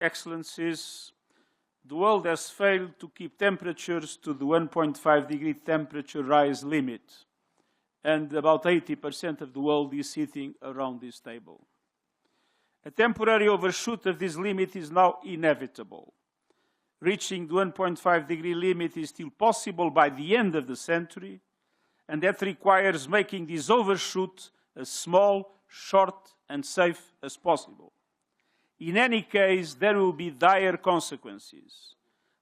Excellencies, the world has failed to keep temperatures to the 1.5 degree temperature rise limit, and about 80% of the world is sitting around this table. A temporary overshoot of this limit is now inevitable. Reaching the 1.5 degree limit is still possible by the end of the century, and that requires making this overshoot as small, short, and safe as possible. In any case, there will be dire consequences.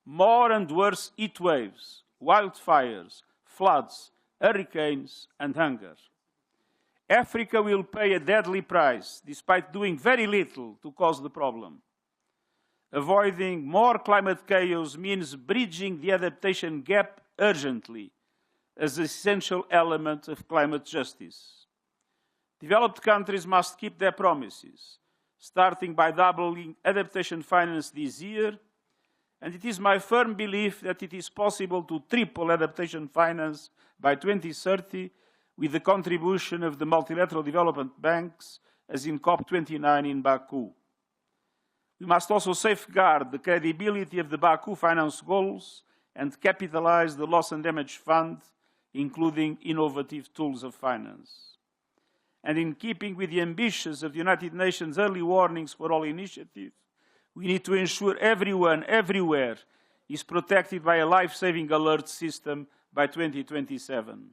More and worse heat waves, wildfires, floods, hurricanes, and hunger. Africa will pay a deadly price, despite doing very little to cause the problem. Avoiding more climate chaos means bridging the adaptation gap urgently as an essential element of climate justice. Developed countries must keep their promises, starting by doubling adaptation finance this year, and it is my firm belief that it is possible to triple adaptation finance by 2030 with the contribution of the multilateral development banks, as in COP29 in Baku. We must also safeguard the credibility of the Baku finance goals and capitalize the loss and damage fund, including innovative tools of finance. And in keeping with the ambitions of the United Nations Early Warnings for All initiative, we need to ensure everyone, everywhere, is protected by a life-saving alert system by 2027.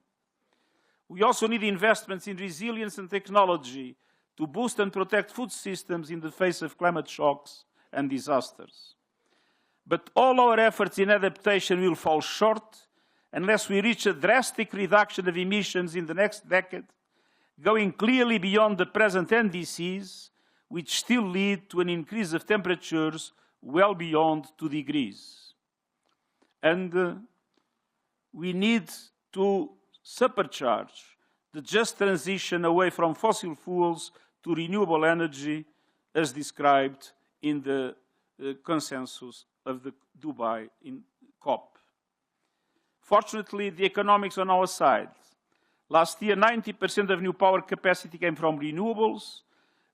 We also need investments in resilience and technology to boost and protect food systems in the face of climate shocks and disasters. But all our efforts in adaptation will fall short unless we reach a drastic reduction of emissions in the next decade, going clearly beyond the present NDCs, which still lead to an increase of temperatures well beyond 2 degrees. And we need to supercharge the just transition away from fossil fuels to renewable energy, as described in the consensus of the Dubai in COP. Fortunately, the economics on our side. Last year, 90% of new power capacity came from renewables.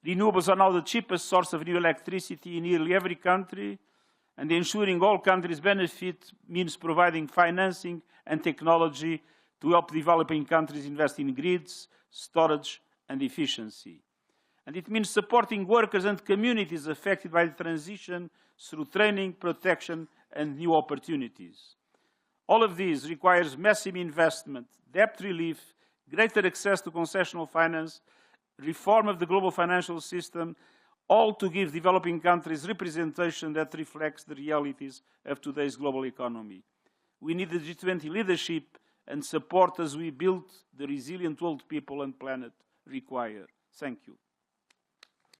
Renewables are now the cheapest source of new electricity in nearly every country, and ensuring all countries benefit means providing financing and technology to help developing countries invest in grids, storage, and efficiency. And it means supporting workers and communities affected by the transition through training, protection, and new opportunities. All of these requires massive investment, debt relief, greater access to concessional finance, reform of the global financial system, all to give developing countries representation that reflects the realities of today's global economy. We need the G20 leadership and support as we build the resilient world people and planet require. Thank you.